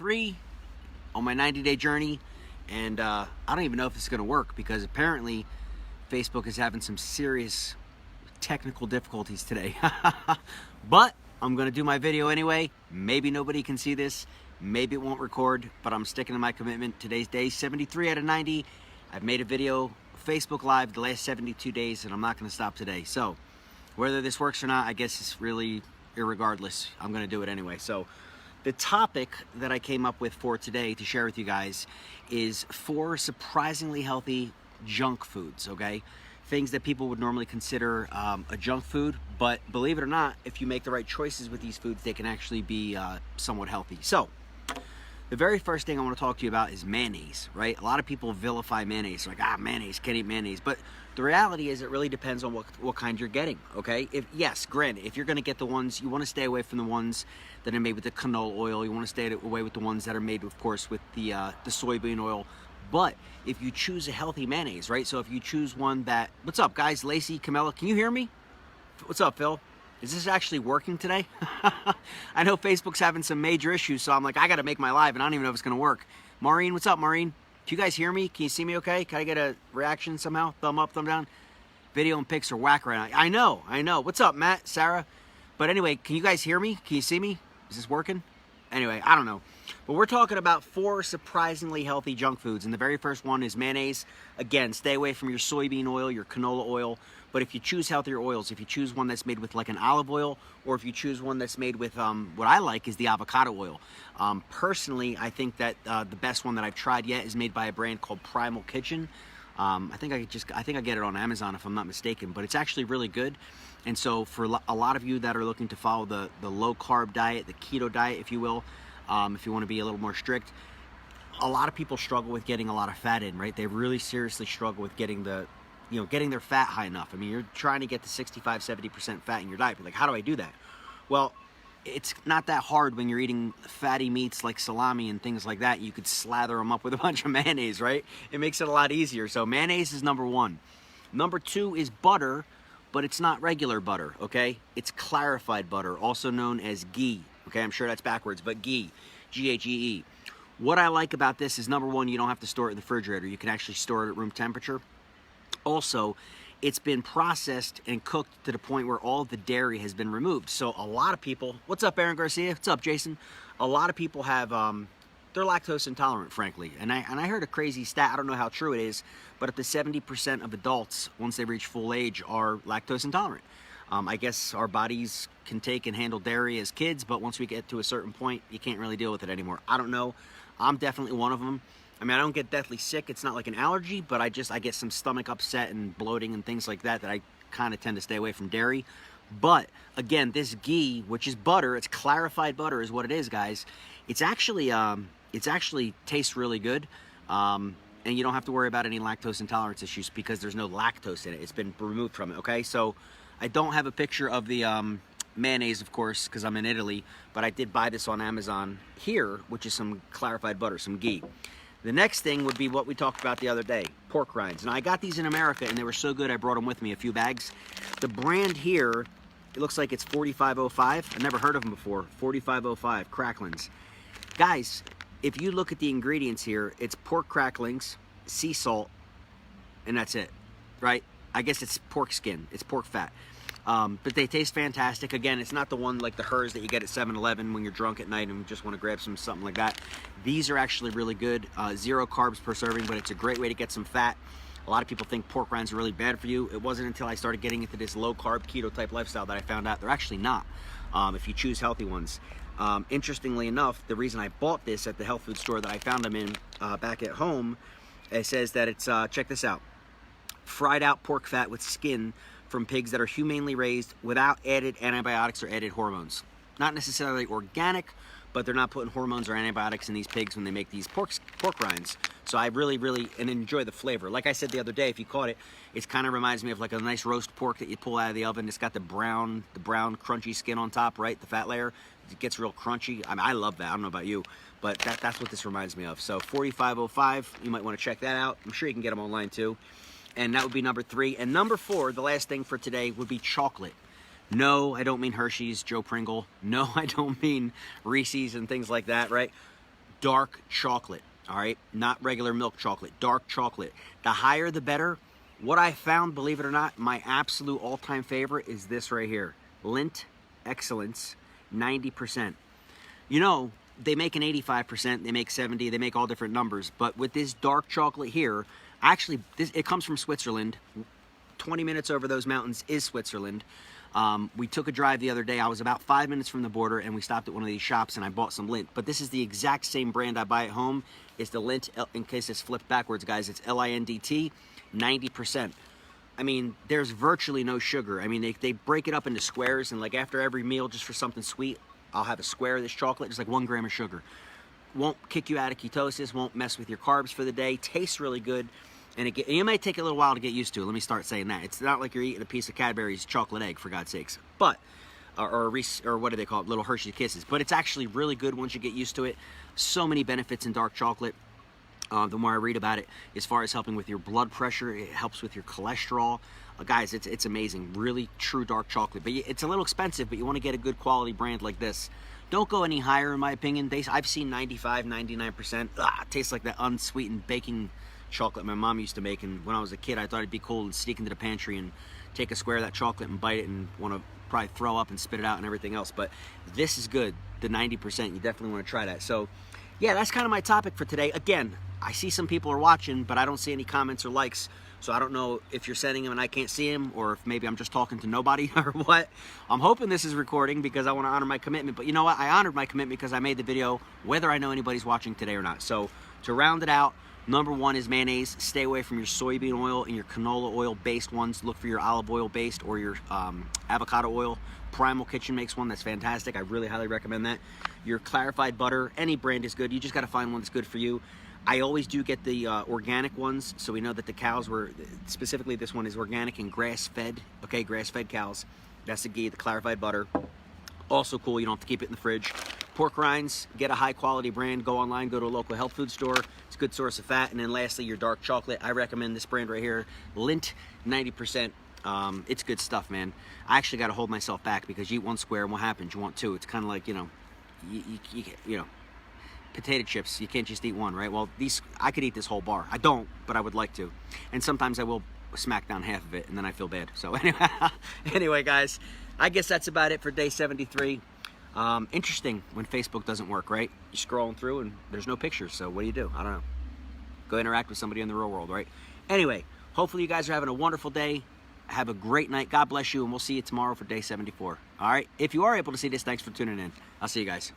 3 on my 90-day journey, and I don't even know if it's going to work because apparently Facebook is having some serious technical difficulties today. But I'm going to do my video anyway. Maybe nobody can see this. Maybe it won't record, but I'm sticking to my commitment. Today's day 73 out of 90. I've made a video, Facebook Live, the last 72 days, and I'm not going to stop today. So whether this works or not, I guess it's really irregardless. I'm going to do it anyway. So the topic that I came up with for today to share with you guys is 4 surprisingly healthy junk foods, okay? Things that people would normally consider a junk food, but believe it or not, if you make the right choices with these foods, they can actually be somewhat healthy. So the very first thing I want to talk to you about is mayonnaise, right? A lot of people vilify mayonnaise, like, mayonnaise, can't eat mayonnaise. But the reality is it really depends on what kind you're getting, okay? Yes, granted, if you're going to get the ones, you want to stay away from the ones that are made with the canola oil. You want to stay away with the ones that are made, of course, with the soybean oil. But if you choose a healthy mayonnaise, right? So if you choose one that, what's up, guys? Lacey, Camilla, can you hear me? What's up, Phil? Is this actually working today? I know Facebook's having some major issues, so I'm like, I got to make my live, and I don't even know if it's going to work. Maureen, what's up, Maureen? Can you guys hear me? Can you see me okay? Can I get a reaction somehow? Thumb up, thumb down? Video and pics are whack right now. I know. What's up, Matt, Sarah? But anyway, can you guys hear me? Can you see me? Is this working? Anyway, I don't know. But we're talking about 4 surprisingly healthy junk foods. And the very first one is mayonnaise. Again, stay away from your soybean oil, your canola oil. But if you choose healthier oils, if you choose one that's made with like an olive oil, or if you choose one that's made with what I like is the avocado oil. Personally, I think that the best one that I've tried yet is made by a brand called Primal Kitchen. I think I get it on Amazon if I'm not mistaken, but it's actually really good. And so for a lot of you that are looking to follow the low carb diet, the keto diet, if you will, if you want to be a little more strict, a lot of people struggle with getting a lot of fat in, right? They really seriously struggle with getting getting their fat high enough. I mean, you're trying to get to 65, 70% fat in your diet. But like, how do I do that? Well, it's not that hard when you're eating fatty meats like salami and things like that. You could slather them up with a bunch of mayonnaise, right? It makes it a lot easier. So mayonnaise is number 1. Number 2 is butter, but it's not regular butter, okay? It's clarified butter, also known as ghee, okay? I'm sure that's backwards, but ghee, G-H-E-E. What I like about this is, number 1, you don't have to store it in the refrigerator. You can actually store it at room temperature. Also, it's been processed and cooked to the point where all the dairy has been removed. So a lot of people, what's up, Aaron Garcia? What's up, Jason? A lot of people have, they're lactose intolerant, frankly. And I heard a crazy stat, I don't know how true it is, but up to 70% of adults, once they reach full age, are lactose intolerant. I guess our bodies can take and handle dairy as kids, but once we get to a certain point, you can't really deal with it anymore. I don't know. I'm definitely one of them. I mean, I don't get deathly sick. It's not like an allergy, but I get some stomach upset and bloating and things like that I kind of tend to stay away from dairy. But again, this ghee, which is butter, it's clarified butter is what it is, guys. It's actually tastes really good. And you don't have to worry about any lactose intolerance issues because there's no lactose in it. It's been removed from it, okay? So I don't have a picture of the mayonnaise, of course, because I'm in Italy, but I did buy this on Amazon here, which is some clarified butter, some ghee. The next thing would be what we talked about the other day, pork rinds. Now, I got these in America, and they were so good, I brought them with me, a few bags. The brand here, it looks like it's 4505. I've never heard of them before, 4505, cracklings. Guys, if you look at the ingredients here, it's pork cracklings, sea salt, and that's it, right? I guess it's pork skin, it's pork fat. But they taste fantastic. Again, it's not the one like the Hers that you get at 7-Eleven when you're drunk at night and you just want to grab something like that. These are actually really good. 0 carbs per serving, but it's a great way to get some fat. A lot of people think pork rinds are really bad for you. It wasn't until I started getting into this low carb keto type lifestyle that I found out they're actually not, if you choose healthy ones. Interestingly enough, the reason I bought this at the health food store that I found them in back at home, it says that it's, check this out, fried out pork fat with skin from pigs that are humanely raised without added antibiotics or added hormones. Not necessarily organic, but they're not putting hormones or antibiotics in these pigs when they make these pork rinds. So I really enjoy the flavor. Like I said the other day, if you caught it, it kind of reminds me of like a nice roast pork that you pull out of the oven. It's got the brown crunchy skin on top, right? The fat layer. It gets real crunchy. I mean, I love that. I don't know about you, but that's what this reminds me of. So 4505, you might want to check that out. I'm sure you can get them online too. And that would be number 3. And number 4, the last thing for today, would be chocolate. No, I don't mean Hershey's, Joe Pringle. No, I don't mean Reese's and things like that, right? dark chocolate, all right? Not regular milk chocolate, dark chocolate. The higher the better. What I found, believe it or not, my absolute all-time favorite is this right here. Lindt Excellence, 90%. You know, they make an 85%, they make 70, they make all different numbers. But with this dark chocolate here, actually, it comes from Switzerland. 20 minutes over those mountains is Switzerland. We took a drive the other day. I was about 5 minutes from the border, and we stopped at one of these shops, and I bought some Lindt. But this is the exact same brand I buy at home. It's the Lindt, in case it's flipped backwards, guys. It's Lindt, 90%. I mean, there's virtually no sugar. I mean, they break it up into squares, and like after every meal, just for something sweet, I'll have a square of this chocolate, just like 1 gram of sugar. Won't kick you out of ketosis, won't mess with your carbs for the day, tastes really good. And it might take a little while to get used to. Let me start saying that. It's not like you're eating a piece of Cadbury's chocolate egg, for God's sakes. But, or what do they call it? Little Hershey Kisses. But it's actually really good once you get used to it. So many benefits in dark chocolate. The more I read about it, as far as helping with your blood pressure, it helps with your cholesterol. Guys, it's amazing. Really true dark chocolate. But it's a little expensive, but you want to get a good quality brand like this. Don't go any higher, in my opinion. I've seen 95, 99%. It tastes like that unsweetened baking chocolate my mom used to make, and when I was a kid I thought it'd be cool to sneak into the pantry and take a square of that chocolate and bite it and want to probably throw up and spit it out and everything else. But this is good, the 90%. You definitely want to try that. So yeah, that's kind of my topic for today. Again, I see some people are watching, but I don't see any comments or likes, so I don't know if you're sending them and I can't see them, or if maybe I'm just talking to nobody or what. I'm hoping this is recording because I want to honor my commitment. But you know what, I honored my commitment because I made the video whether I know anybody's watching today or not. So to round it out, number 1 is mayonnaise. Stay away from your soybean oil and your canola oil based ones. Look for your olive oil based or your avocado oil. Primal Kitchen makes one that's fantastic. I really highly recommend that. Your clarified butter, any brand is good. You just got to find one that's good for you. I always do get the organic ones, so we know that the cows were, specifically this one is organic and grass-fed. Okay, grass-fed cows. That's the Ghee, the clarified butter. Also cool, you don't have to keep it in the fridge. Pork rinds, get a high-quality brand. Go online, go to a local health food store. It's a good source of fat. And then lastly, your dark chocolate. I recommend this brand right here, Lindt, 90%. It's good stuff, man. I actually got to hold myself back because you eat 1 square and what happens? You want 2. It's kind of like, you know, you know, potato chips. You can't just eat 1, right? Well, I could eat this whole bar. I don't, but I would like to. And sometimes I will smack down half of it and then I feel bad. So anyway, guys, I guess that's about it for day 73. Interesting when Facebook doesn't work, right? You're scrolling through and there's no pictures. So what do? I don't know. Go interact with somebody in the real world, right? Anyway, hopefully you guys are having a wonderful day. Have a great night. God bless you, and we'll see you tomorrow for day 74. All right? If you are able to see this, thanks for tuning in. I'll see you guys.